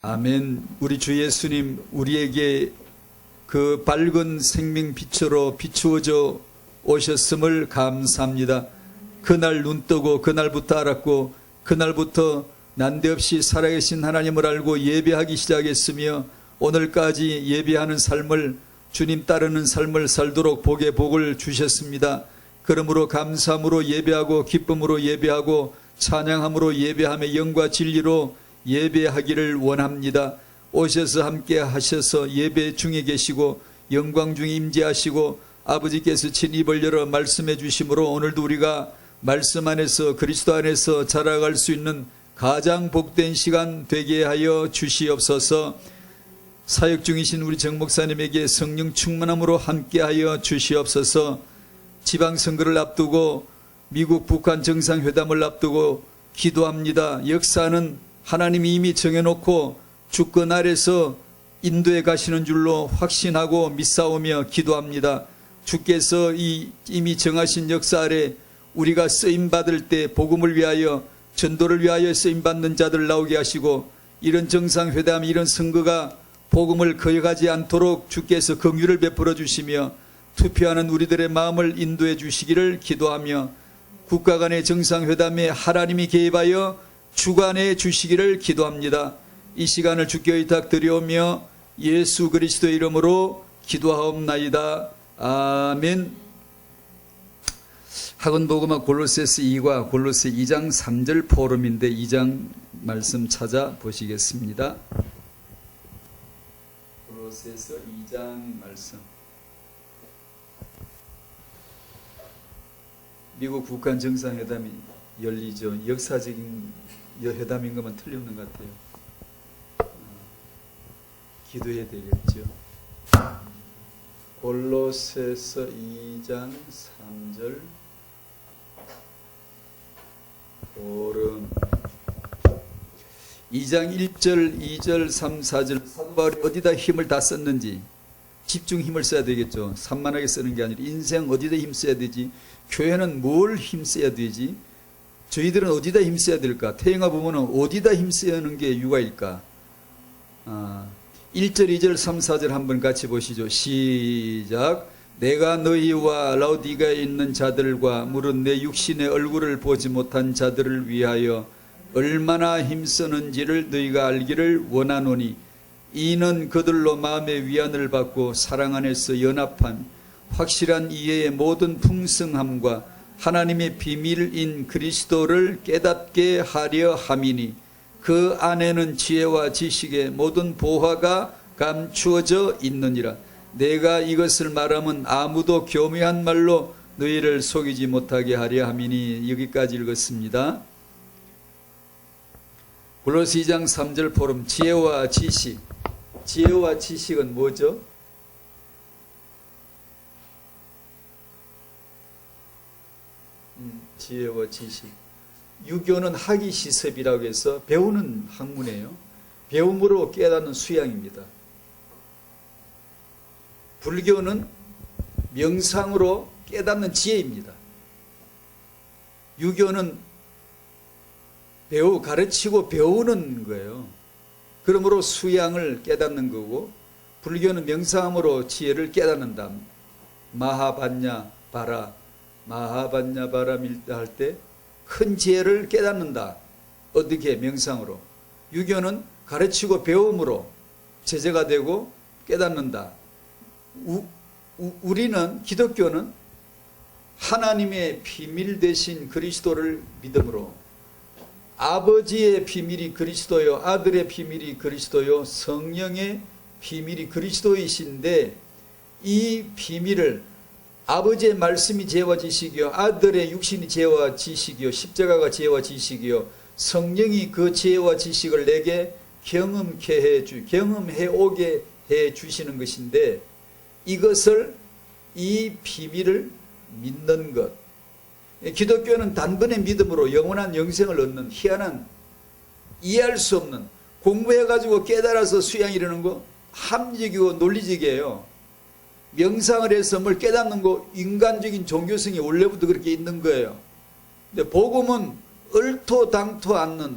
아멘. 우리 주 예수님 우리에게 그 밝은 생명빛으로 비추어져 오셨음을 감사합니다. 그날 눈뜨고 그날부터 알았고 그날부터 난데없이 살아계신 하나님을 알고 예배하기 시작했으며 오늘까지 예배하는 삶을, 주님 따르는 삶을 살도록 복에 복을 주셨습니다. 그러므로 감사함으로 예배하고 기쁨으로 예배하고 찬양함으로 예배하며 영과 진리로 예배하기를 원합니다. 오셔서 함께 하셔서 예배 중에 계시고 영광 중에 임재하시고 아버지께서 친입을 열어 말씀해 주심으로 오늘도 우리가 말씀 안에서 그리스도 안에서 자라갈 수 있는 가장 복된 시간 되게 하여 주시옵소서. 사역 중이신 우리 정 목사님에게 성령 충만함으로 함께하여 주시옵소서. 지방선거를 앞두고 미국 북한 정상회담을 앞두고 기도합니다. 역사는 하나님이 이미 정해놓고 주권 아래서 인도에 가시는 줄로 확신하고 믿사오며 기도합니다. 주께서 이미 정하신 역사 아래 우리가 쓰임받을 때 복음을 위하여 전도를 위하여 쓰임받는 자들 나오게 하시고 이런 정상회담 이런 선거가 복음을 거역하지 않도록 주께서 긍휼을 베풀어 주시며 투표하는 우리들의 마음을 인도해 주시기를 기도하며 국가 간의 정상회담에 하나님이 개입하여 주관해 주시기를 기도합니다. 이 시간을 주께 의탁드리오며 예수 그리스도의 이름으로 기도하옵나이다. 아멘. 학원복음화 골로새서 2과 골로새 2장 3절 포럼인데 2장 말씀 찾아보시겠습니다. 골로새서 2장 말씀. 미국 북한 정상회담이 열리죠. 역사적인 회담인 것만 틀림없는 것 같아요. 기도해야 되겠죠. 골로새서 2장 3절 보름 2장 1절 2절 3, 4절 사도 바울이 어디다 힘을 다 썼는지 집중 힘을 써야 되겠죠. 산만하게 쓰는 게 아니라 인생 어디다 힘 써야 되지, 교회는 뭘 힘 써야 되지, 저희들은 어디다 힘 써야 될까, 태영아 부모는 어디다 힘 써야 하는 게 육아일까. 1절 2절 3, 4절 한번 같이 보시죠. 시작. 내가 너희와 라오디가에 있는 자들과 물은 내 육신의 얼굴을 보지 못한 자들을 위하여 얼마나 힘쓰는지를 너희가 알기를 원하노니 이는 그들로 마음의 위안을 받고 사랑 안에서 연합한 확실한 이해의 모든 풍성함과 하나님의 비밀인 그리스도를 깨닫게 하려 함이니 그 안에는 지혜와 지식의 모든 보화가 감추어져 있느니라. 내가 이것을 말하면 아무도 교묘한 말로 너희를 속이지 못하게 하려 함이니. 여기까지 읽었습니다. 골로새 2장 3절 포럼 지혜와 지식. 지혜와 지식은 뭐죠? 지혜와 지식. 유교는 학위 시습이라고 해서 배우는 학문이에요. 배움으로 깨닫는 수양입니다. 불교는 명상으로 깨닫는 지혜입니다. 유교는 가르치고 배우는 거예요. 그러므로 수양을 깨닫는 거고, 불교는 명상함으로 지혜를 깨닫는다. 마하반야 바라, 마하반야 바라 밀다 할 때 큰 지혜를 깨닫는다. 어떻게? 명상으로. 유교는 가르치고 배움으로 제자가 되고 깨닫는다. 우리는, 기독교는 하나님의 비밀 되신 그리스도를 믿음으로, 아버지의 비밀이 그리스도요, 아들의 비밀이 그리스도요, 성령의 비밀이 그리스도이신데 이 비밀을, 아버지의 말씀이 지혜와 지식이요, 아들의 육신이 지혜와 지식이요, 십자가가 지혜와 지식이요, 성령이 그 지혜와 지식을 내게 경험해 오게 해 주시는 것인데, 이것을, 이 비밀을 믿는 것. 기독교는 단번에 믿음으로 영원한 영생을 얻는 희한한, 이해할 수 없는, 공부해가지고 깨달아서 수양이라는 거 합리적이고 논리적이에요. 명상을 해서 뭘 깨닫는 거 인간적인 종교성이 원래부터 그렇게 있는 거예요. 근데 복음은 얼토당토 않는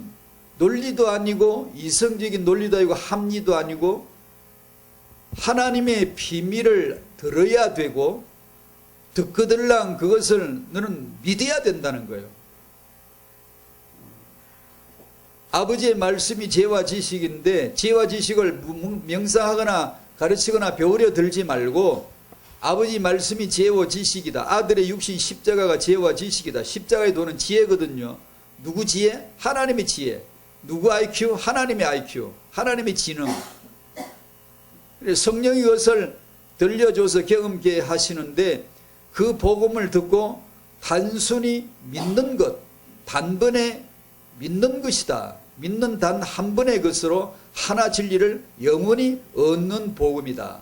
논리도 아니고 이성적인 논리도 아니고 합리도 아니고 하나님의 비밀을 들어야 되고 듣거들랑 그것을 너는 믿어야 된다는 거예요. 아버지의 말씀이 지혜와 지식인데 지혜와 지식을 명상하거나 가르치거나 배우려 들지 말고 아버지 말씀이 지혜와 지식이다. 아들의 육신 십자가가 지혜와 지식이다. 십자가의 도는 지혜거든요. 누구 지혜? 하나님의 지혜. 누구 IQ? 하나님의 IQ. 하나님의 지능. 성령이 그것을 들려줘서 경험케 하시는데 그 복음을 듣고 단순히 믿는 것, 단번에 믿는 것이다. 믿는 단 한 번의 것으로 하나 진리를 영원히 얻는 복음이다.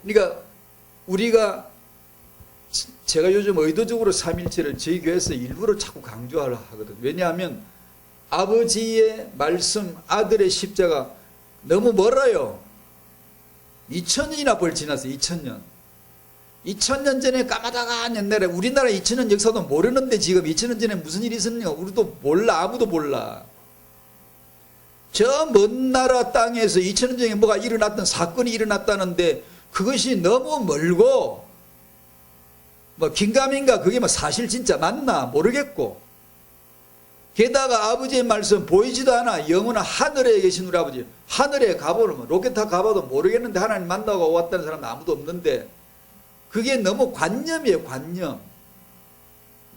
그러니까 우리가 제가 요즘 의도적으로 삼일체를 저희 교회에서 일부러 자꾸 강조하려 하거든요. 왜냐하면 아버지의 말씀, 아들의 십자가 너무 멀어요. 2000년이나 벌 지났어요. 2000년. 2000년 전에 까마다가 옛날에 우리나라 2000년 역사도 모르는데 지금 2000년 전에 무슨 일이 있었는가 우리도 몰라. 아무도 몰라. 저 먼 나라 땅에서 2000년 전에 뭐가 일어났던 사건이 일어났다는데 그것이 너무 멀고 뭐 긴가민가 그게 뭐 사실 진짜 맞나 모르겠고 게다가 아버지의 말씀 보이지도 않아. 영원한 하늘에 계신 우리 아버지. 하늘에 가보면 로켓 타 가봐도 모르겠는데 하나님 만나고 왔다는 사람은 아무도 없는데 그게 너무 관념이에요. 관념.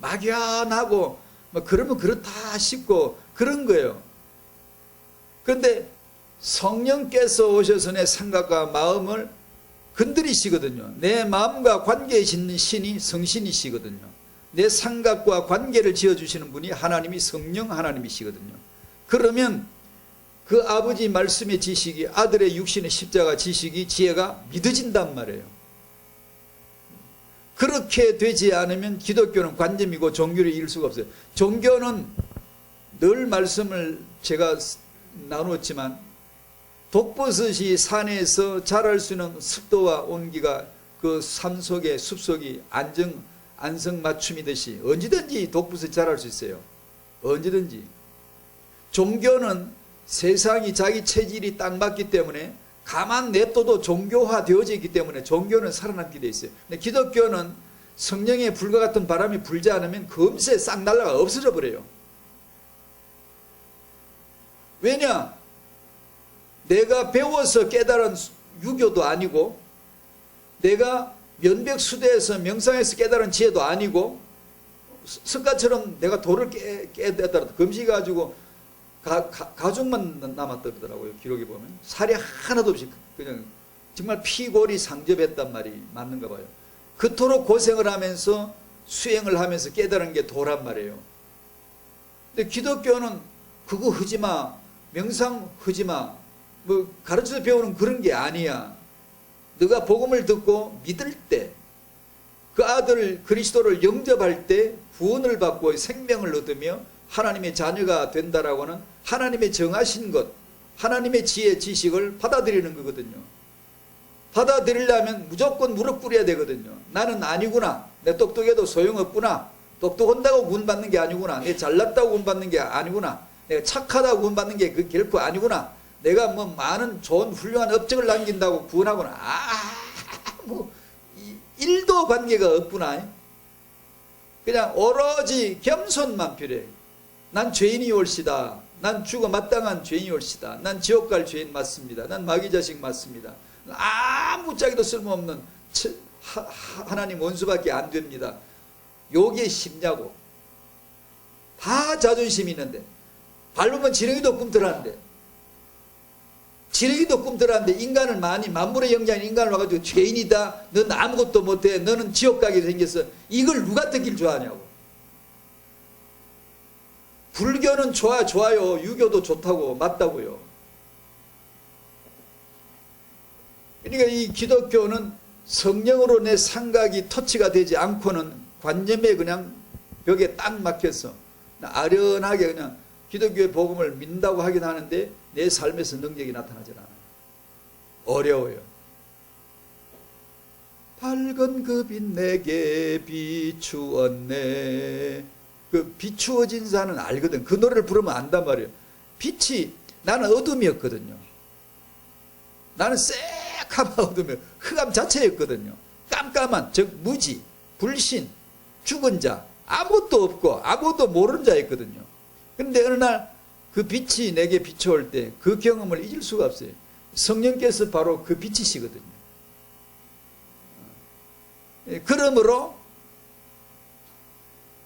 막연하고 뭐 그러면 그렇다 싶고 그런 거예요. 그런데 성령께서 오셔서 내 생각과 마음을 건드리시거든요. 내 마음과 관계에 짓는 신이 성신이시거든요. 내 생각과 관계를 지어주시는 분이 하나님이 성령 하나님이시거든요. 그러면 그 아버지 말씀의 지식이 아들의 육신의 십자가 지식이 지혜가 믿어진단 말이에요. 그렇게 되지 않으면 기독교는 관념이고 종교를 이길 수가 없어요. 종교는 늘 말씀을 제가 나누었지만 독버섯이 산에서 자랄 수 있는 습도와 온기가 그 산속의 숲속이 안성맞춤이듯이 언제든지 독버섯이 자랄 수 있어요. 언제든지. 종교는 세상이 자기 체질이 딱 맞기 때문에 가만 냅둬도 종교화 되어져 있기 때문에 종교는 살아남게 돼 있어요. 근데 기독교는 성령의 불과 같은 바람이 불지 않으면 금세 싹 날아가 없어져 버려요. 왜냐? 내가 배워서 깨달은 유교도 아니고 내가 면백수대에서 명상에서 깨달은 지혜도 아니고 석가처럼 내가 돌을 깨달았다. 금시가지고 가죽만 남았더라고요. 기록에 보면. 살이 하나도 없이 그냥 정말 피골이 상접했단 말이 맞는가 봐요. 그토록 고생을 하면서 수행을 하면서 깨달은 게 도란 말이에요. 근데 기독교는 그거 하지마, 명상 하지마, 뭐 가르쳐서 배우는 그런 게 아니야. 너가 복음을 듣고 믿을 때, 그 아들 그리스도를 영접할 때 구원을 받고 생명을 얻으며 하나님의 자녀가 된다라고 하는 하나님의 정하신 것, 하나님의 지혜, 지식을 받아들이는 거거든요. 받아들이려면 무조건 무릎 꿇어야 되거든요. 나는 아니구나. 내 똑똑해도 소용없구나. 똑똑한다고 구원받는 게 아니구나. 내 잘났다고 구원받는 게 아니구나. 내가 착하다고 구원받는 게 그 결코 아니구나. 내가 뭐 많은 좋은 훌륭한 업적을 남긴다고 구원하거나 뭐 일도 관계가 없구나. 그냥 오로지 겸손만 필요해. 난 죄인이 올시다. 난 죽어 마땅한 죄인이 올시다. 난 지옥 갈 죄인 맞습니다. 난 마귀 자식 맞습니다. 아무짝에도 쓸모없는 하나님 원수밖에 안 됩니다. 요게 쉽냐고. 다 자존심이 있는데 밟으면 지렁이도 꿈틀하는데 지렁이도 꿈틀하는데 인간을 많이 만물의 영장인 인간을 와가지고 죄인이다. 넌 아무것도 못해. 너는 지옥 가게 생겼어. 이걸 누가 듣길 좋아하냐고. 불교는 좋아요. 유교도 좋다고 맞다고요. 그러니까 이 기독교는 성령으로 내 생각이 터치가 되지 않고는 관념에 그냥 벽에 딱 막혀서 아련하게 그냥 기독교의 복음을 믿는다고 하긴 하는데 내 삶에서 능력이 나타나질 않아요. 어려워요. 밝은 그 빛 내게 비추었네. 그 비추어진 자는 알거든. 그 노래를 부르면 안단 말이에요. 빛이, 나는 어둠이었거든요. 나는 새카만 어둠이에요. 흑암 자체였거든요. 깜깜한, 즉 무지, 불신, 죽은 자, 아무것도 없고 아무것도 모르는 자였거든요. 그런데 어느 날 그 빛이 내게 비춰올 때 그 경험을 잊을 수가 없어요. 성령께서 바로 그 빛이시거든요. 그러므로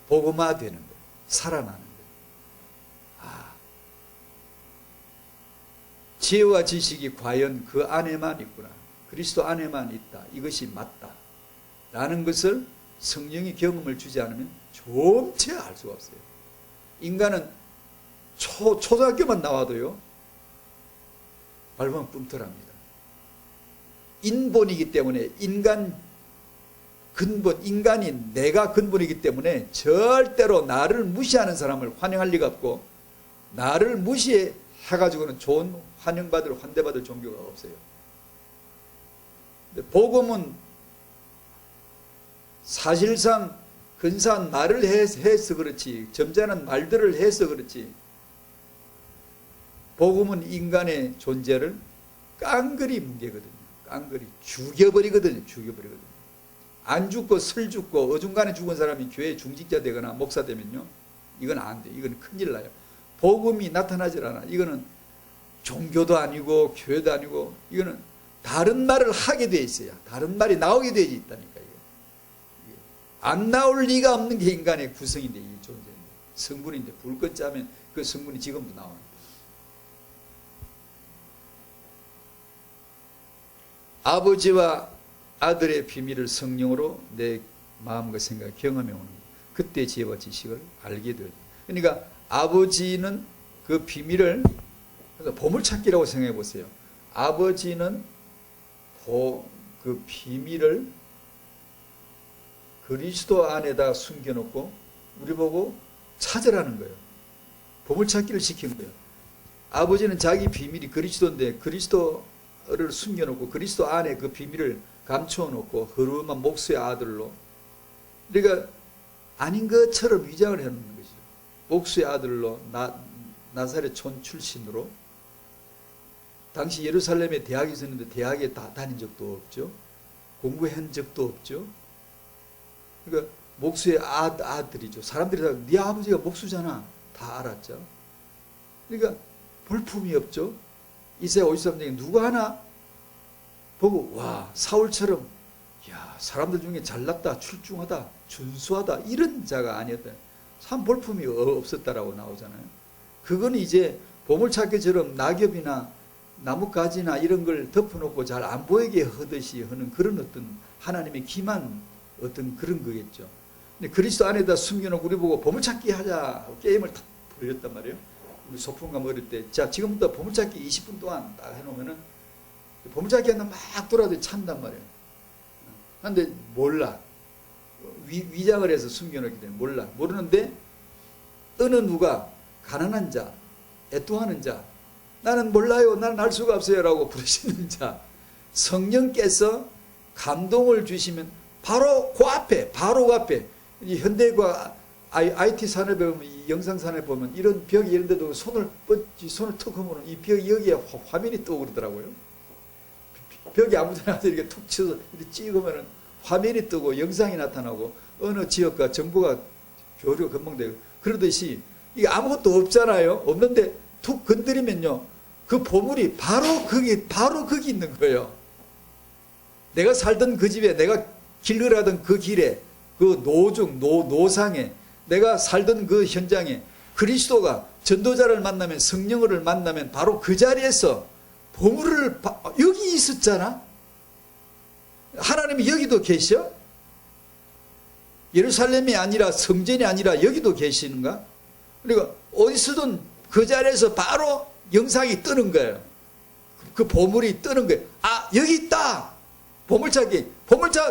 복음화되는 거예요. 살아나는 거예요. 지혜와 지식이 과연 그 안에만 있구나. 그리스도 안에만 있다. 이것이 맞다. 라는 것을 성령이 경험을 주지 않으면 전체 알 수가 없어요. 인간은 초등학교만 나와도요, 밟으면 뿜틀합니다. 인본이기 때문에, 인간 근본, 인간이 내가 근본이기 때문에 절대로 나를 무시하는 사람을 환영할 리가 없고, 나를 무시해가지고는 좋은 환영받을, 환대받을 종교가 없어요. 근데 복음은 사실상 근사한 말을 해서 그렇지, 점잖은 말들을 해서 그렇지, 복음은 인간의 존재를 깡그리 뭉개거든요. 깡그리 죽여버리거든요. 죽여버리거든요. 안 죽고 슬 죽고 어중간에 죽은 사람이 교회 중직자 되거나 목사 되면요, 이건 안 돼요. 이건 큰일 나요. 복음이 나타나질 않아. 이거는 종교도 아니고 교회도 아니고, 이거는 다른 말을 하게 돼 있어요. 다른 말이 나오게 돼 있다니까. 안 나올 리가 없는 게 인간의 구성인데, 이 존재인데, 성분인데, 불 껐자면 그 성분이 지금도 나옵니다. 아버지와 아들의 비밀을 성령으로 내 마음과 생각, 경험해 오는 거예요. 그때 지혜와 지식을 알게 돼요. 그러니까 아버지는 그 비밀을, 보물찾기라고 생각해 보세요. 아버지는 그 비밀을 그리스도 안에다 숨겨놓고 우리 보고 찾으라는 거예요. 보물찾기를 시킨 거예요. 아버지는 자기 비밀이 그리스도인데 그리스도를 숨겨놓고 그리스도 안에 그 비밀을 감춰놓고 허름한 목수의 아들로, 그러니까 아닌 것처럼 위장을 해놓는 것이죠. 목수의 아들로, 나사렛 촌 출신으로, 당시 예루살렘에 대학이 있었는데 대학에 다 다닌 적도 없죠. 공부한 적도 없죠. 그러니까 목수의 아들이죠. 사람들이 다 네 아버지가 목수잖아, 다 알았죠. 그러니까 볼품이 없죠. 이사야 53장에 누가 하나 보고 와, 사울처럼 야, 사람들 중에 잘났다, 출중하다, 준수하다, 이런 자가 아니었다. 참 볼품이 없었다라고 나오잖아요. 그건 이제 보물찾기처럼 낙엽이나 나뭇가지나 이런 걸 덮어놓고 잘 안 보이게 하듯이 하는 그런 어떤 하나님의 기만, 어떤 그런 거겠죠. 근데 그리스도 안에다 숨겨놓고 우리 보고 보물찾기 하자 게임을 탁 벌였단 말이에요. 우리 소풍감 어릴 때, 자, 지금부터 보물찾기 20분 동안 딱 해놓으면은 보물찾기 한다 막 돌아도 찬단 말이에요. 근데 몰라. 위장을 해서 숨겨놓기 때문에 몰라. 모르는데 어느 누가 가난한 자, 애통하는 자, 나는 몰라요, 나는 알 수가 없어요 라고 부르시는 자, 성령께서 감동을 주시면 바로 그 앞에, 바로 그 앞에, 이 현대과 IT 산업에 보면, 이 영상 산업에 보면 이런 벽이 이런 데도 손을 툭 하면 이 벽 여기에 화면이 뜨고 그러더라고요. 벽이 아무데나 이렇게 툭 쳐서 이렇게 찍으면 화면이 뜨고 영상이 나타나고 어느 지역과 정보가 교류가 금방 되고 그러듯이 이게 아무것도 없잖아요. 없는데 툭 건드리면요, 그 보물이 바로 거기 있는 거예요. 내가 살던 그 집에, 내가 길 걸어가던 그 길에, 그 노상에, 내가 살던 그 현장에 그리스도가 전도자를 만나면, 성령을 만나면 바로 그 자리에서 보물을 여기 있었잖아. 하나님이 여기도 계셔? 예루살렘이 아니라, 성전이 아니라 여기도 계시는가? 그러니까 어디서든 그 자리에서 바로 영상이 뜨는 거예요. 그 보물이 뜨는 거예요. 아, 여기 있다. 보물찾기,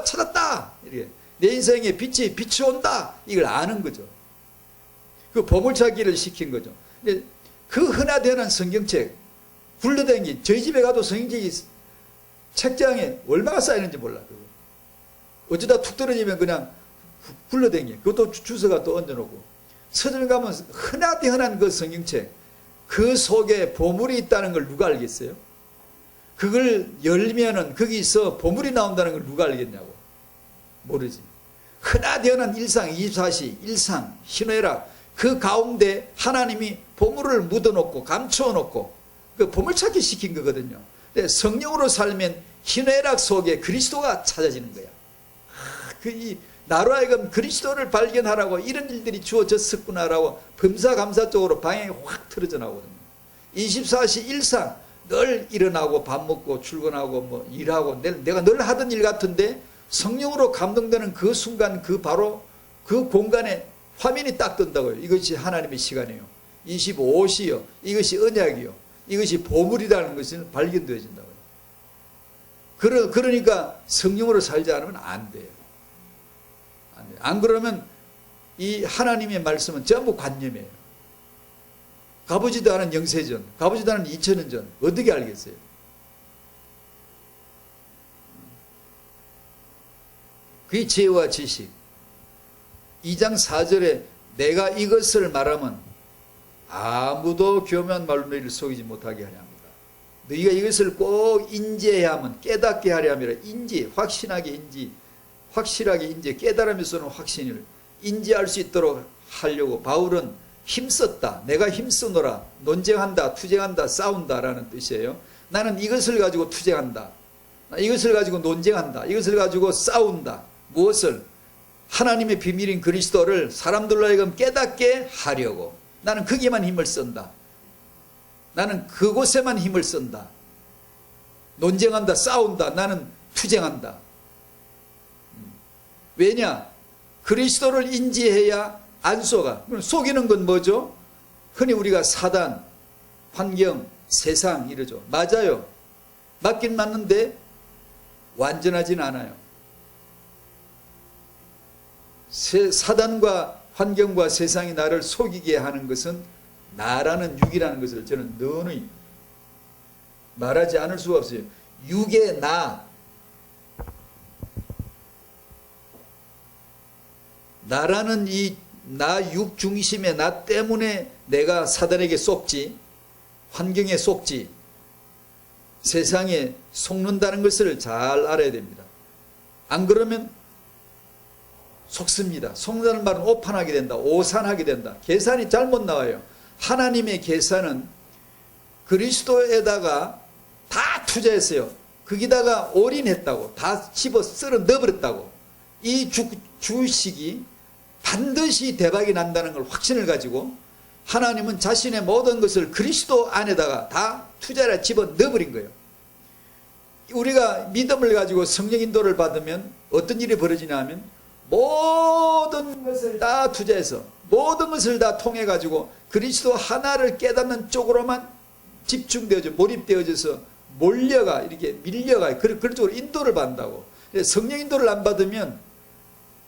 찾았다. 이렇게 내 인생에 빛이 비춰온다. 이걸 아는 거죠. 그 보물찾기를 시킨 거죠. 근데 그 흔하대는 성경책 굴러다니기, 저희 집에 가도 성경책이 책장에 얼마나 쌓이는지 몰라. 그거. 어쩌다 툭 떨어지면 그냥 굴러댕겨. 그것도 주워가 또 얹어놓고. 서점 가면 흔하디 흔한 그 성경책, 그 속에 보물이 있다는 걸 누가 알겠어요? 그걸 열면은 거기서 보물이 나온다는 걸 누가 알겠냐고. 모르지. 흔하디 흔한 일상, 24시, 일상, 희노애락, 그 가운데 하나님이 보물을 묻어놓고 감추어놓고 그 보물찾기 시킨 거거든요. 근데 성령으로 살면 희노애락 속에 그리스도가 찾아지는 거야. 이 나로 하여금 그리스도를 발견하라고 이런 일들이 주어졌었구나라고 범사감사적으로 방향이 확 틀어져 나오거든요. 24시 일상 늘 일어나고 밥 먹고 출근하고 뭐 일하고 내가 늘 하던 일 같은데 성령으로 감동되는 그 순간 그 바로 그 공간에 화면이 딱 뜬다고요. 이것이 하나님의 시간이에요. 25시요. 이것이 언약이요. 이것이 보물이라는 것을 발견되어진다고요. 그러니까 성령으로 살지 않으면 안 돼요. 안 그러면 이 하나님의 말씀은 전부 관념이에요. 가보지도 않은 영세전, 가보지도 않은 2000년 전 어떻게 알겠어요? 그게 지혜와 지식. 2장 4절에 내가 이것을 말하면 아무도 교묘한 말로 너희를 속이지 못하게 하려 합니다. 너희가 이것을 꼭 인지해야 하면 깨닫게 하려 함이라. 인지, 확신하게 인지, 깨달으면서는 확신을 인지할 수 있도록 하려고 바울은 힘썼다. 내가 힘쓰노라. 논쟁한다, 투쟁한다, 싸운다라는 뜻이에요. 나는 이것을 가지고 투쟁한다. 이것을 가지고 논쟁한다. 이것을 가지고 싸운다. 무엇을? 하나님의 비밀인 그리스도를 사람들로 하여금 깨닫게 하려고. 나는 거기에만 힘을 쓴다. 나는 그곳에만 힘을 쓴다. 논쟁한다, 싸운다. 나는 투쟁한다. 왜냐? 그리스도를 인지해야 안 속아. 속이는 건 뭐죠? 흔히 우리가 사단, 환경, 세상 이러죠. 맞아요. 맞긴 맞는데 완전하진 않아요. 사단과 환경과 세상이 나를 속이게 하는 것은 나라는 육이라는 것을 저는 너무 말하지 않을 수가 없어요. 육의 나라는 이 나 육 중심의 나 때문에 내가 사단에게 속지, 환경에 속지, 세상에 속는다는 것을 잘 알아야 됩니다. 안 그러면 속습니다. 속는다는 말은 오판하게 된다. 오산하게 된다. 계산이 잘못 나와요. 하나님의 계산은 그리스도에다가 다 투자했어요. 거기다가 올인했다고. 다 집어 쓸어 넣어버렸다고. 이 주식이 반드시 대박이 난다는 걸 확신을 가지고 하나님은 자신의 모든 것을 그리스도 안에다가 다 투자를 집어 넣어버린 거예요. 우리가 믿음을 가지고 성령 인도를 받으면 어떤 일이 벌어지냐 하면 모든 것을 다 투자해서 모든 것을 다 통해 가지고 그리스도 하나를 깨닫는 쪽으로만 집중되어져 몰입되어져서 몰려가 이렇게 밀려가 그런 쪽으로 인도를 받는다고. 성령 인도를 안 받으면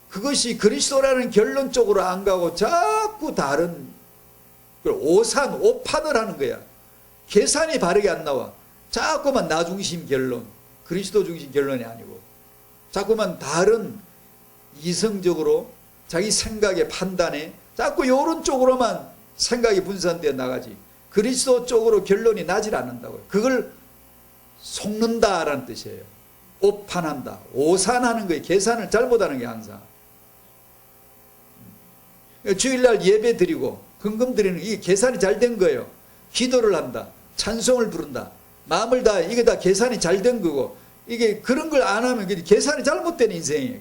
그것이 그리스도라는 결론 쪽으로 안 가고 자꾸 다른 오판을 하는 거야. 계산이 바르게 안 나와. 자꾸만 나 중심 결론, 그리스도 중심 결론이 아니고 자꾸만 다른 이성적으로 자기 생각의 판단에 자꾸 이런 쪽으로만 생각이 분산되어 나가지 그리스도 쪽으로 결론이 나질 않는다고요. 그걸 속는다라는 뜻이에요. 오판한다. 오산하는 거예요. 계산을 잘못하는 게 항상. 주일날 예배 드리고 헌금 드리는 이게 계산이 잘 된 거예요. 기도를 한다. 찬송을 부른다. 마음을 다 이게 다 계산이 잘 된 거고 이게 그런 걸 안 하면 계산이 잘못된 인생이에요.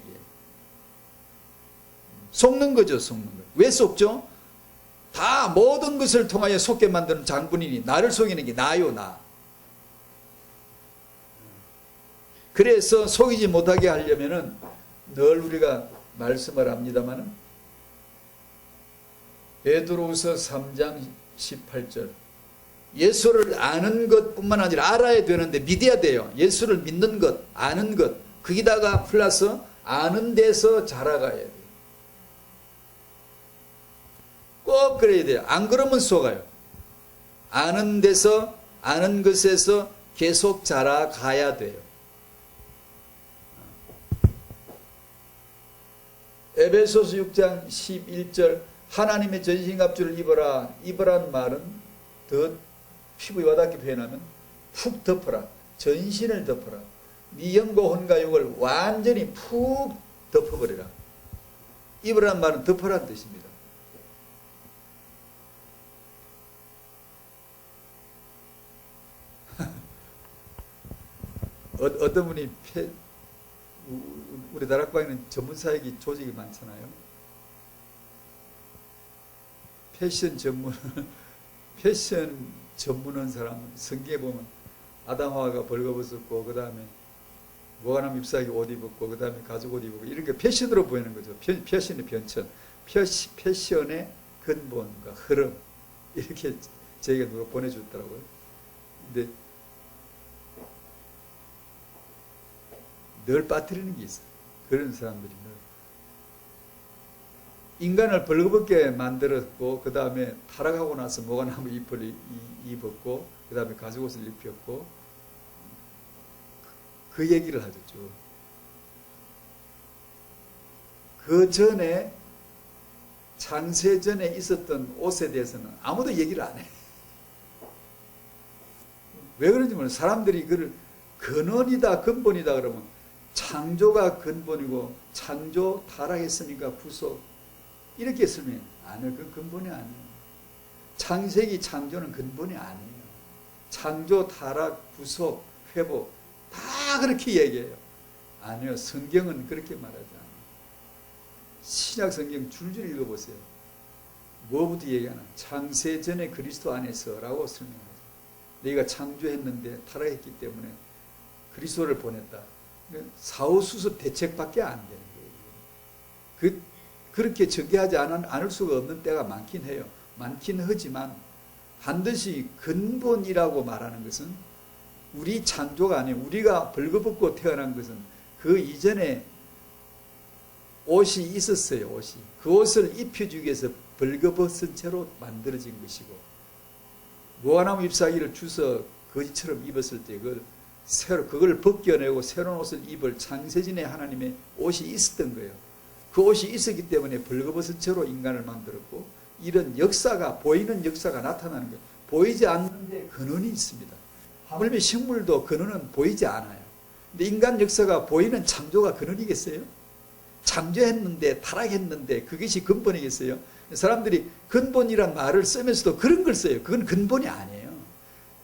속는 거죠. 속는 거. 왜 속죠? 다 모든 것을 통하여 속게 만드는 장군이니 나를 속이는 게 나요. 나. 그래서 속이지 못하게 하려면은 늘 우리가 말씀을 합니다마는 베드로후서 3장 18절 예수를 아는 것뿐만 아니라 알아야 되는데 믿어야 돼요. 예수를 믿는 것, 아는 것 거기다가 플러스 아는 데서 자라가야 돼요. 꼭 그래야 돼요. 안 그러면 속아요. 아는 데서 아는 것에서 계속 자라가야 돼요. 에베소서 6장 11절 하나님의 전신갑주를 입어라. 입으라는 말은 더 피부에 와닿게 표현하면 푹 덮어라. 전신을 덮어라. 네 영과 혼과 육을 완전히 푹 덮어버리라. 입으라는 말은 덮어라는 뜻입니다. 어떤 분이 우리 다락방에는 전문사역이 조직이 많잖아요. 패션 전문한 사람은 성경에 보면 아담하와가 벌거벗었고 그 다음에 무화과나무 잎사귀 옷 입었고 그 다음에 가죽 옷 입었고 이런 게 패션으로 보이는 거죠. 패션의 변천, 패션의 근본과 흐름 이렇게 저에게 누가 보내줬더라고요. 근데 늘 빠뜨리는 게 있어요. 그런 사람들이 늘 인간을 벌거벗게 만들었고 그 다음에 타락하고 나서 무화과나무 잎을 입었고 그 다음에 가죽옷을 입혔고 그 얘기를 하죠. 그 전에 창세 전에 있었던 옷에 대해서는 아무도 얘기를 안 해. 왜 그런지 모르겠어요. 사람들이 그걸 근원이다 근본이다 그러면 창조가 근본이고 창조 타락했으니까 구속 이렇게 설명해. 아니요. 그 근본이 아니에요. 창세기 창조는 근본이 아니에요. 창조 타락 구속 회복 다 그렇게 얘기해요. 아니요. 성경은 그렇게 말하지 않아요. 신약 성경 줄줄 읽어보세요. 뭐부터 얘기하나? 창세 전에 그리스도 안에서 라고 설명하죠. 너희가 창조했는데 타락했기 때문에 그리스도를 보냈다. 사후수습 대책밖에 안 되는 거예요. 그렇게 전개하지 않을 수가 없는 때가 많긴 해요. 많긴 하지만 반드시 근본이라고 말하는 것은 우리 창조가 아니에요. 우리가 벌거벗고 태어난 것은 그 이전에 옷이 있었어요. 옷이. 그 옷을 입혀주기 위해서 벌거벗은 채로 만들어진 것이고 무화과나무 잎사귀를 주워 거지처럼 입었을 때 그걸 벗겨내고 새로운 옷을 입을 창세전에 하나님의 옷이 있었던 거예요. 그 옷이 있었기 때문에 벌거벗은 채로 인간을 만들었고 이런 역사가 보이는 역사가 나타나는 거예요. 보이지 않는데 근원이 있습니다. 하물며 식물도 근원은 보이지 않아요. 근데 인간 역사가 보이는 창조가 근원이겠어요? 창조했는데 타락했는데 그것이 근본이겠어요? 사람들이 근본이란 말을 쓰면서도 그런 걸 써요. 그건 근본이 아니에요.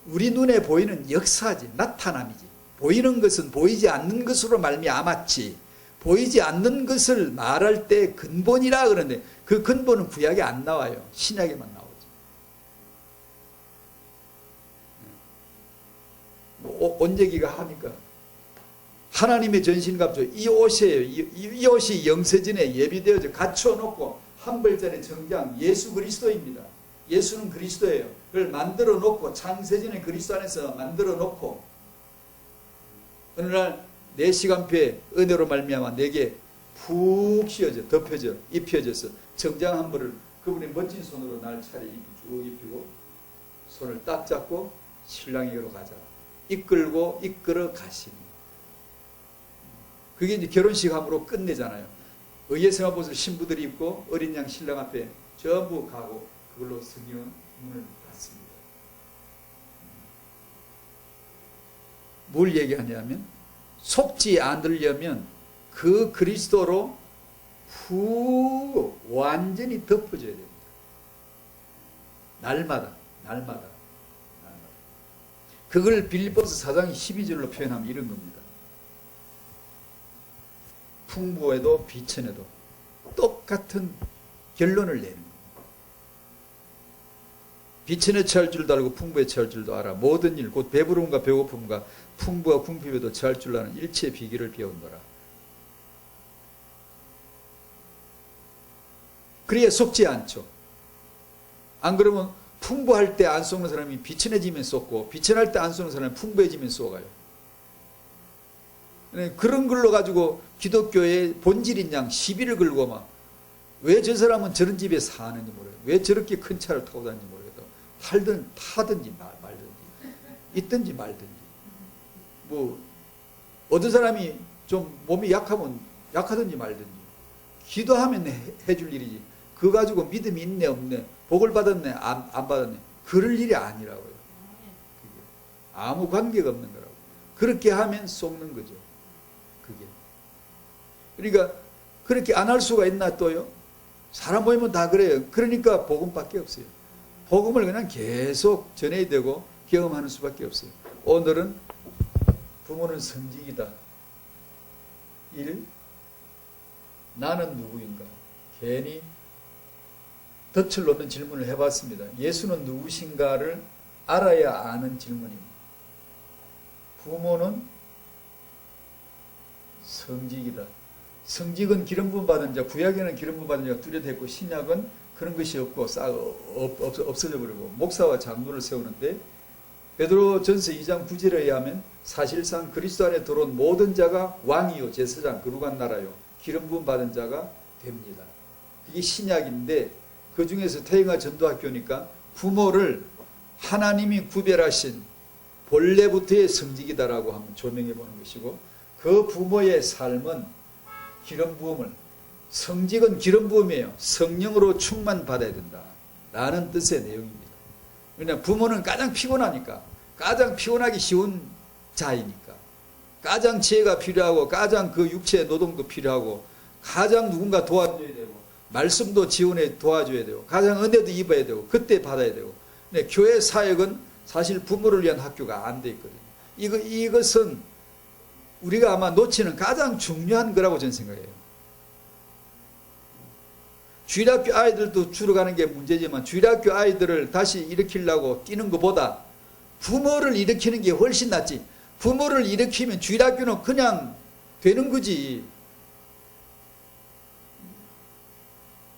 우리 눈에 보이는 역사지, 나타남이지. 보이는 것은 보이지 않는 것으로 말미암았지. 보이지 않는 것을 말할 때 근본이라 그러는데 그 근본은 구약에 안 나와요. 신약에만 나오죠. 온얘기가 하니까 하나님의 전신갑주 이 옷이에요. 이 옷이 영세전에 예비되어져 갖춰놓고 한벌전의 정장 예수 그리스도입니다. 예수는 그리스도예요. 그걸 만들어 놓고 창세전에 그리스도 안에서 만들어 놓고 어느 날 내 시간표에 은혜로 말미암아 내게 푹 씌워져 덮여져 입혀져서 정장 한 벌을 그분의 멋진 손으로 날 차례 쭉 입히고 손을 딱 잡고 신랑에게로 가자. 이끌고 이끌어 가시니 그게 이제 결혼식 함으로 끝내잖아요. 의의 성화복을 신부들이 입고 어린 양 신랑 앞에 전부 가고 그걸로 성경은 문을 닫습니다. 뭘 얘기하냐면 속지 않으려면 그 그리스도로 푹 완전히 덮어져야 됩니다. 날마다. 그걸 빌립보서 4장 12절로 표현하면 이런 겁니다. 풍부에도 비천에도 똑같은 결론을 내는 겁니다. 비천에 처할 줄도 알고 풍부에 처할 줄도 알아. 모든 일 곧 배부름과 배고픔과 풍부와 궁핍에도 처할 줄 아는 일체의 비결을 배운노라. 그래야 속지 않죠. 안 그러면 풍부할 때 안 쏘는 사람이 비천해지면 쏘고 비천할 때 안 쏘는 사람이 풍부해지면 쏘가요. 그런 걸로 가지고 기독교의 본질인 양 시비를 걸고 막 왜 저 사람은 저런 집에 사는지 모르겠어. 왜 저렇게 큰 차를 타고 다니는지 모르겠다. 타든지 말든지 있든지 말든지 뭐 어떤 사람이 좀 몸이 약하면 약하든지 말든지 기도하면 해줄 일이지. 그거 가지고 믿음이 있네 없네, 복을 받았네 안 받았네, 그럴 일이 아니라고요. 그게 아무 관계가 없는 거라고. 그렇게 하면 속는 거죠. 그게. 그러니까 그렇게 안 할 수가 있나 또요? 사람 모이면 다 그래요. 그러니까 복음밖에 없어요. 복음을 그냥 계속 전해야 되고 경험하는 수밖에 없어요. 오늘은 부모는 성직이다. 1. 나는 누구인가? 괜히 덫을 놓는 질문을 해봤습니다. 예수는 누구신가를 알아야 아는 질문입니다. 부모는 성직이다. 성직은 기름 부음 받은 자, 구약에는 기름 부음 받은 자가 뚜렷했고 신약은 그런 것이 없고 없어져 버리고 목사와 장로를 세우는데, 베드로전서 2장 9절에 의하면 사실상 그리스도 안에 들어온 모든 자가 왕이요 제사장 거룩한 나라요 기름 부음 받은 자가 됩니다. 그게 신약인데, 그 중에서 태영아 전도학교니까 부모를 하나님이 구별하신 본래부터의 성직이다라고 한번 조명해 보는 것이고, 그 부모의 삶은 기름 부음을, 성직은 기름 부음이에요. 성령으로 충만 받아야 된다 라는 뜻의 내용입니다. 왜냐하면 부모는 가장 피곤하니까, 가장 피곤하기 쉬운 자이니까, 가장 지혜가 필요하고 가장 그 육체의 노동도 필요하고 가장 누군가 도와줘야 되고 말씀도 지원해 도와줘야 되고 가장 은혜도 입어야 되고 그때 받아야 되고. 근데 교회 사역은 사실 부모를 위한 학교가 안 돼 있거든요. 이것은 우리가 아마 놓치는 가장 중요한 거라고 저는 생각해요. 주일학교 아이들도 주로 가는 게 문제지만 주일학교 아이들을 다시 일으키려고 뛰는 것보다 부모를 일으키는 게 훨씬 낫지. 부모를 일으키면 주일학교는 그냥 되는 거지.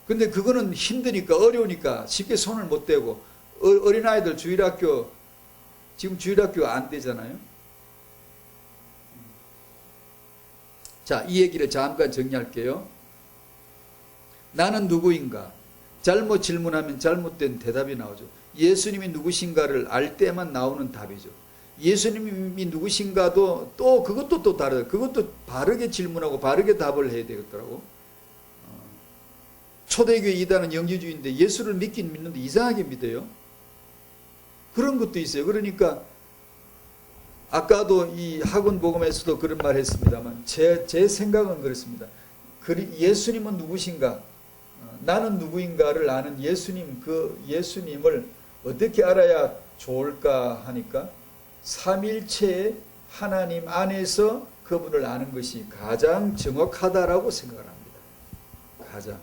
근데 그거는 힘드니까, 어려우니까 쉽게 손을 못 대고, 어린아이들 주일학교, 지금 주일학교가 안 되잖아요. 자, 이 얘기를 잠깐 정리할게요. 나는 누구인가? 잘못 질문하면 잘못된 대답이 나오죠. 예수님이 누구신가를 알 때만 나오는 답이죠. 예수님이 누구신가도 또 그것도 또 다르다. 그것도 바르게 질문하고 바르게 답을 해야 되겠더라고. 초대교회 이단은 영지주의인데 예수를 믿긴 믿는데 이상하게 믿어요. 그런 것도 있어요. 그러니까 아까도 이 학원 복음에서도 그런 말 했습니다만 제 생각은 그렇습니다. 예수님은 누구신가? 나는 누구인가를 아는 예수님, 그 예수님을 어떻게 알아야 좋을까 하니까 삼일체의 하나님 안에서 그분을 아는 것이 가장 정확하다라고 생각을 합니다. 가장.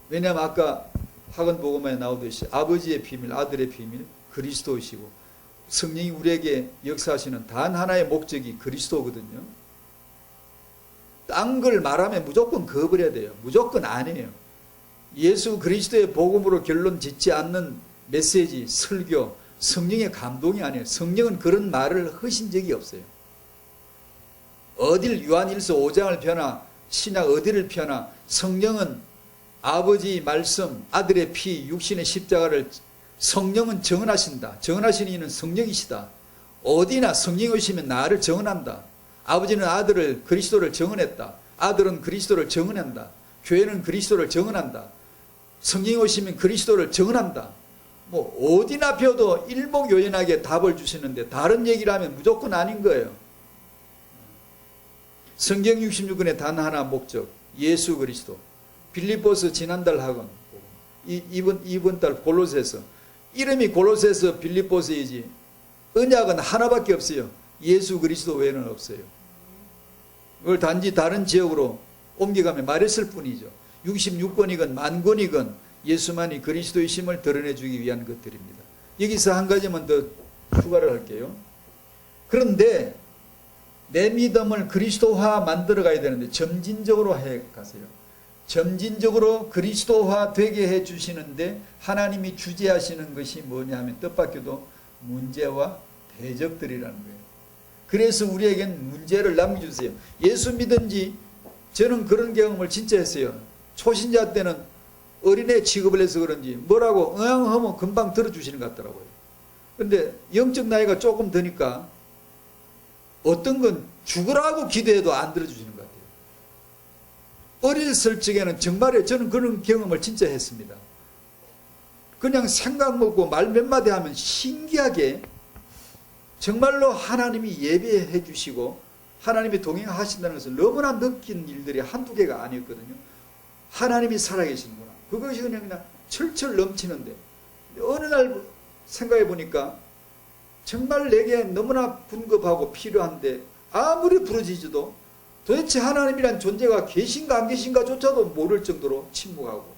왜냐하면 아까 학원 복음에 나오듯이 아버지의 비밀, 아들의 비밀, 그리스도이시고 성령이 우리에게 역사하시는 단 하나의 목적이 그리스도거든요. 딴 걸 말하면 무조건 거부해야 돼요. 무조건 아니에요. 예수 그리스도의 복음으로 결론 짓지 않는 메시지, 설교, 성령의 감동이 아니에요. 성령은 그런 말을 하신 적이 없어요. 어딜 요한일서 5장을 펴나 신약 어디를 펴나 성령은 아버지 말씀, 아들의 피, 육신의 십자가를 성령은 정언하신다. 정언하시는 이는 성령이시다. 어디나 성령이 오시면 나를 정언한다. 아버지는 아들을 그리스도를 정언했다. 아들은 그리스도를 정언한다. 교회는 그리스도를 정언한다. 성령이 오시면 그리스도를 정언한다. 뭐 어디나 펴도 일목요연하게 답을 주시는데 다른 얘기를 하면 무조건 아닌 거예요. 성경 66권의 단 하나 목적, 예수 그리스도. 빌립보서 지난달 학원, 이번 달 골로새서. 이름이 골로새서 빌립보서이지 언약은 하나밖에 없어요. 예수 그리스도 외에는 없어요. 그걸 단지 다른 지역으로 옮겨가며 말했을 뿐이죠. 66권이건 만권이건 예수만이 그리스도이심을 드러내주기 위한 것들입니다. 여기서 한 가지만 더 추가를 할게요. 그런데 내 믿음을 그리스도화 만들어 가야 되는데 점진적으로 해 가세요. 점진적으로 그리스도화 되게 해 주시는데 하나님이 주재하시는 것이 뭐냐면 뜻밖에도 문제와 대적들이라는 거예요. 그래서 우리에겐 문제를 남겨주세요. 예수 믿은지 저는 그런 경험을 진짜 했어요. 초신자 때는 어린애 취급을 해서 그런지 뭐라고 응하면 금방 들어주시는 것 같더라고요. 그런데 영적 나이가 조금 드니까 어떤 건 죽으라고 기도해도 안 들어주시는 것 같아요. 어렸을 적에는 정말에 저는 그런 경험을 진짜 했습니다. 그냥 생각 먹고 말 몇 마디 하면 신기하게 정말로 하나님이 예배해 주시고 하나님이 동행하신다는 것을 너무나 느낀 일들이 한두 개가 아니었거든요. 하나님이 살아계시는구나. 그것이 그냥 철철 넘치는데 어느 날 생각해 보니까 정말 내게 너무나 궁급하고 필요한데 아무리 부르짖어도 도대체 하나님이란 존재가 계신가 안 계신가조차도 모를 정도로 침묵하고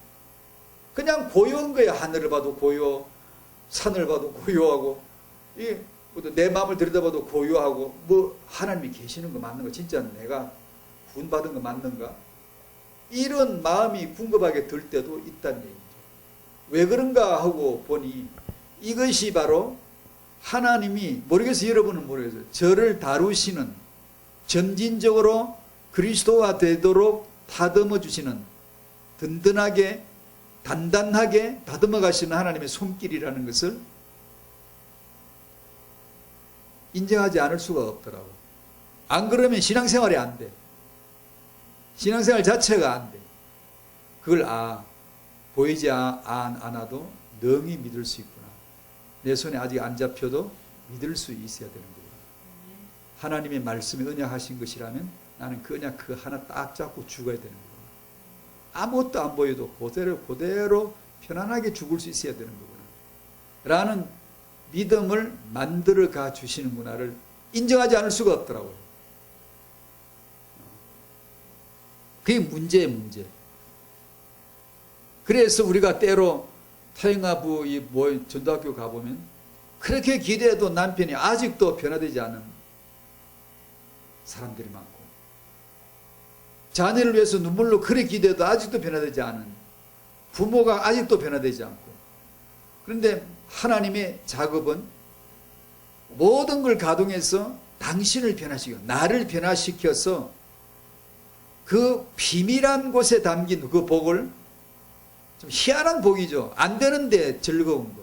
그냥 고요한 거예요. 하늘을 봐도 고요, 산을 봐도 고요하고 내 마음을 들여다봐도 고요하고 뭐 하나님이 계시는 거 맞는 거 진짜 내가 구원받은 거 맞는가? 이런 마음이 궁금하게 들 때도 있다는 얘기죠. 왜 그런가 하고 보니 이것이 바로 하나님이 모르겠어요. 여러분은 모르겠어요. 저를 다루시는 점진적으로 그리스도가 되도록 다듬어 주시는 든든하게 단단하게 다듬어 가시는 하나님의 손길이라는 것을 인정하지 않을 수가 없더라고요. 안 그러면 신앙생활이 안 돼. 신앙생활 자체가 안 돼. 그걸 보이지 않아도 능히 믿을 수 있구나. 내 손에 아직 안 잡혀도 믿을 수 있어야 되는 거예요. 하나님의 말씀이 언약하신 것이라면 나는 그 언약 그 하나 딱 잡고 죽어야 되는 거예요. 아무것도 안 보여도 그대로 편안하게 죽을 수 있어야 되는 거구나. 라는 믿음을 만들어 가 주시는구나를 인정하지 않을 수가 없더라고요. 그게 문제예요, 문제. 그래서 우리가 때로 태영아부 전도학교 가보면 그렇게 기대해도 남편이 아직도 변화되지 않은 사람들이 많고 자녀를 위해서 눈물로 그렇게 기대해도 아직도 변화되지 않은 부모가 아직도 변화되지 않고 그런데 하나님의 작업은 모든 걸 가동해서 당신을 변화시켜 나를 변화시켜서 그 비밀한 곳에 담긴 그 복을 좀 희한한 복이죠. 안 되는데 즐거운 거.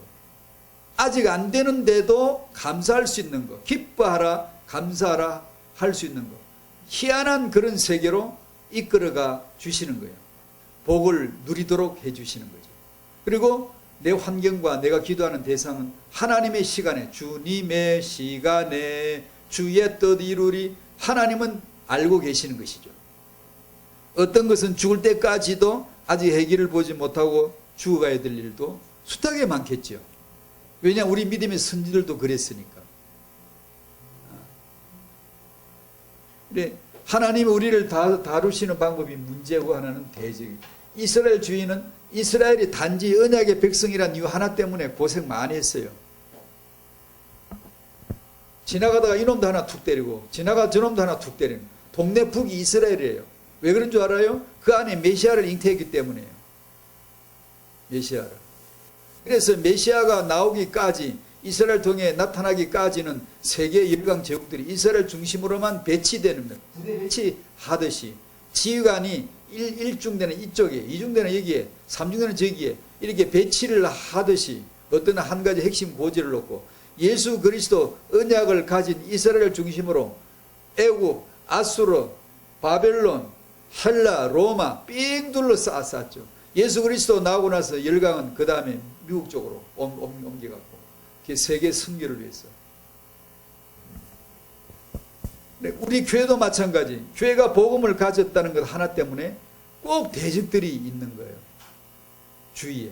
아직 안 되는데도 감사할 수 있는 거. 기뻐하라, 감사하라 할 수 있는 거. 희한한 그런 세계로 이끌어가 주시는 거예요. 복을 누리도록 해 주시는 거죠. 그리고 내 환경과 내가 기도하는 대상은 하나님의 시간에 주님의 시간에 주의 뜻 이루리 하나님은 알고 계시는 것이죠. 어떤 것은 죽을 때까지도 아직 해결을 보지 못하고 죽어가야 될 일도 숱하게 많겠죠. 왜냐하면 우리 믿음의 선지들도 그랬으니까. 그래, 하나님이 우리를 다루시는 방법이 문제고 하나는 대적이. 이스라엘 주인은 이스라엘이 단지 언약의 백성이란 이유 하나 때문에 고생 많이 했어요. 지나가다가 이놈도 하나 툭 때리고 지나가 저놈도 하나 툭 때리는 동네 북이 이스라엘이에요. 왜 그런 줄 알아요? 그 안에 메시아를 잉태했기 때문이에요. 메시아를. 그래서 메시아가 나오기까지 이스라엘 통해 나타나기까지는 세계 열강 제국들이 이스라엘 중심으로만 배치되는 거예요. 부대 배치하듯이 지휘관이 1중대는 이쪽에 2중대는 여기에 3중대는 저기에 이렇게 배치를 하듯이 어떤 한 가지 핵심 고지를 놓고 예수 그리스도 언약을 가진 이스라엘 중심으로 애국, 아수르, 바벨론, 헬라, 로마 삥 둘러 쌓았죠. 예수 그리스도 나오고 나서 열강은 그 다음에 미국 쪽으로 옮겨갔고 세계 승리를 위해서. 우리 교회도 마찬가지. 교회가 복음을 가졌다는 것 하나 때문에 꼭 대적들이 있는 거예요. 주위에.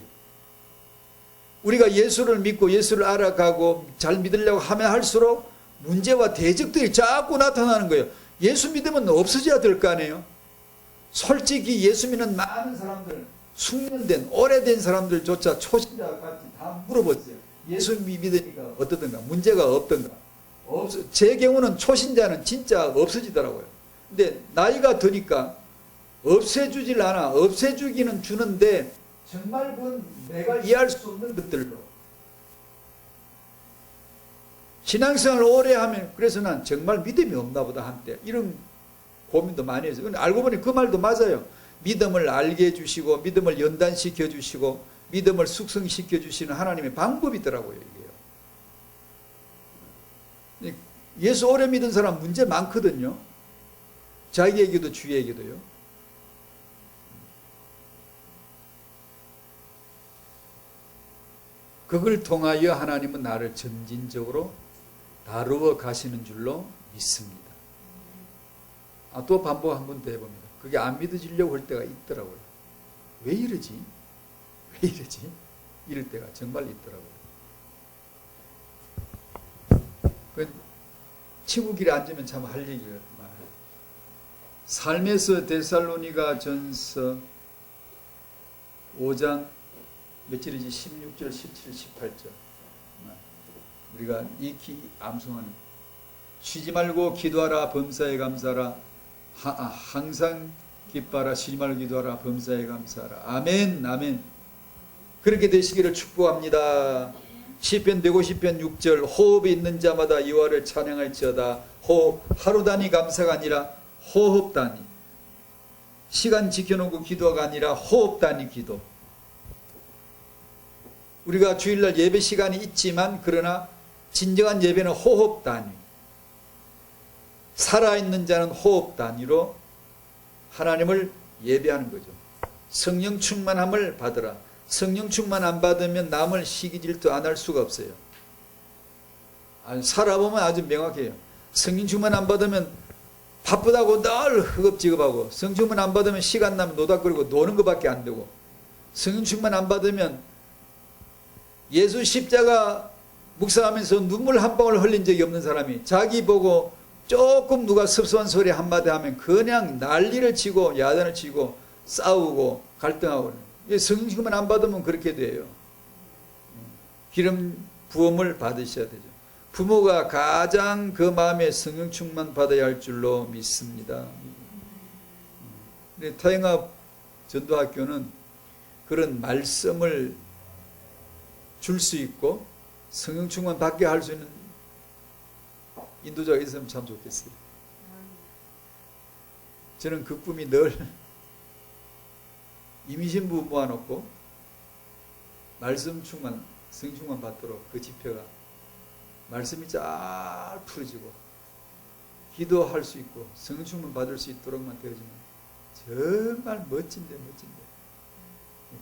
우리가 예수를 믿고 예수를 알아가고 잘 믿으려고 하면 할수록 문제와 대적들이 자꾸 나타나는 거예요. 예수 믿으면 없어져야 될 거 아니에요. 솔직히 예수 믿는 많은 사람들, 숙련된 오래된 사람들조차 초신자같이 다 물어보세요. 예수 믿으니까 어떠든가 문제가 없던가. 제 경우는 초신자는 진짜 없어지더라고요. 근데 나이가 드니까 없애주질 않아. 없애주기는 주는데 정말 그건 내가 이해할 수 없는 것들로. 신앙생활을 오래 하면 그래서 난 정말 믿음이 없나 보다 한때 이런 고민도 많이 했어요. 근데 알고 보니 그 말도 맞아요. 믿음을 알게 해주시고 믿음을 연단시켜 주시고 믿음을 숙성시켜 주시는 하나님의 방법이더라고요. 이게요. 예수 오래 믿은 사람 문제 많거든요. 자기에게도 주위에게도요. 그걸 통하여 하나님은 나를 점진적으로 다루어 가시는 줄로 믿습니다. 또 반복 한 번 더 해봅니다. 그게 안 믿어지려고 할 때가 있더라고요. 왜 이러지? 왜 이러지? 이럴 때가 정말 있더라고요. 친구 길에 앉으면 참 할 얘기가 많아요. 삶에서 데살로니가 전서 5장 몇 절이지? 16절, 17, 18절. 우리가 익히 암송하는, 쉬지 말고 기도하라, 범사에 감사하라, 항상 기뻐하라, 쉬지 말고 기도하라, 범사에 감사하라. 아멘, 아멘. 그렇게 되시기를 축복합니다. 시편 150편 6절, 호흡이 있는 자마다 여호와를 찬양할지어다. 호흡, 하루 단위 감사가 아니라 호흡 단위. 시간 지켜놓고 기도가 아니라 호흡 단위 기도. 우리가 주일날 예배 시간이 있지만 그러나 진정한 예배는 호흡 단위. 살아있는 자는 호흡 단위로 하나님을 예배하는 거죠. 성령 충만함을 받으라. 성령 충만 안 받으면 남을 시기 질투 안 할 수가 없어요. 살아보면 아주 명확해요. 성령 충만 안 받으면 바쁘다고 늘 허겁지겁하고, 성령 충만 안 받으면 시간 나면 노닥거리고 노는 것밖에 안 되고, 성령 충만 안 받으면 예수 십자가 묵상하면서 눈물 한 방울 흘린 적이 없는 사람이 자기 보고 조금 누가 섭섭한 소리 한마디 하면 그냥 난리를 치고 야단을 치고 싸우고 갈등하고. 성령 충만 안 받으면 그렇게 돼요. 기름 부음을 받으셔야 되죠. 부모가 가장 그 마음에 성령 충만 받아야 할 줄로 믿습니다. 타영아 전도학교는 그런 말씀을 줄 수 있고 성령 충만 받게 할 수 있는 인도자가 있으면 참 좋겠어요. 저는 그 꿈이 늘 임신부 모아놓고 말씀 충만, 성령 충만 받도록 그 집회가 말씀이 잘 풀어지고 기도할 수 있고 성령 충만 받을 수 있도록만 되어지면 정말 멋진데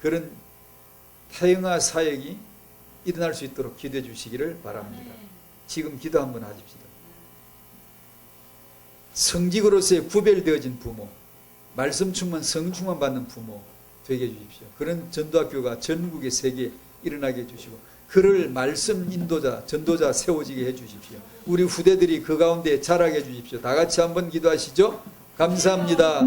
그런 타영아 사역이 일어날 수 있도록 기도해 주시기를 바랍니다. 지금 기도 한번 하십시다. 성직으로서의 구별되어진 부모, 말씀 충만, 성령 충만 받는 부모 되게 해주십시오. 그런 전도학교가 전국에 세계에 일어나게 해주시고 그를 말씀 인도자, 전도자 세워지게 해주십시오. 우리 후대들이 그 가운데 자라게 해주십시오. 다 같이 한번 기도하시죠. 감사합니다.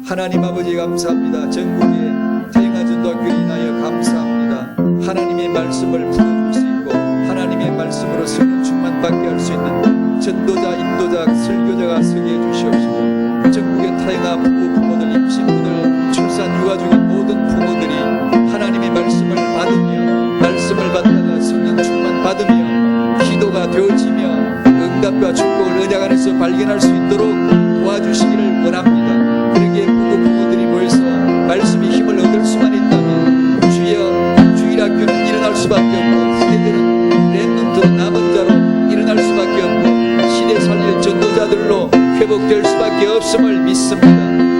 하나님 아버지 감사합니다. 전국의 타영아 전도학교를 인하여 감사합니다. 하나님의 말씀을 풀어줄 수 있고 하나님의 말씀으로 성령 충만 받게 할 수 있는 전도자, 인도자, 설교자가 서게 해주시옵시고 전국의 타영아 부모들, 임신부들, 출산, 육아 중인 모든 부모들이 하나님의 말씀을 받으며 말씀을 받다가 성령 충만 받으며 기도가 되어지며 응답과 축복을 은혜 안에서 발견할 수 있도록 도와주시기를 원합니다. 그러기에 부모들이 모여서 말씀의 힘을 얻을 수만 있다면 주여 주일학교는 일어날 수밖에 없고 후대들은 렘넌트 남은 자로 일어날 수밖에 없고 시대 살릴 전도자들로 회복될 수밖에 없음을 믿습니다.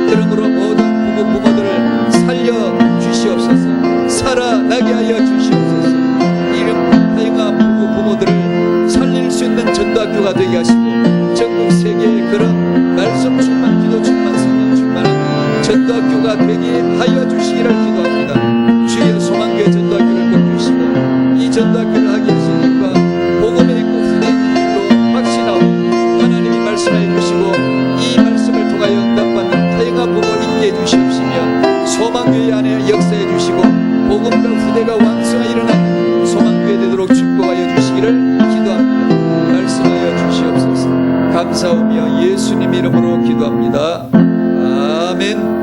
그러므로 모든 부모들을 살려 주시옵소서. 살아나게 하여 주시옵소서. 이름 타영아 부모들을 살릴 수 있는 전도학교가 되게 하시고 전국 세계에 그런 말씀 충만, 기도 충만, 성령 충만한 전도학교가 되게 하여 주시기를 기도합니다. 주여 소망교회 전도학교를 꼭 주시고 이 전도학교를 하기 위해서 님과 복음의 있고 후대인으로 확신하고 하나님이 말씀해 주시고 이 말씀을 통하여 응답받는 타영아 부모를 있게 해주시옵시며 소망교회 안에 역사해 주시고 복음과 후대가 왕성하게 일어나는 소망교회 되도록 축복하여 주시기를 기도합니다. 말씀하여 주시옵소서. 감사하며 예수님 이름으로 기도합니다. 아멘.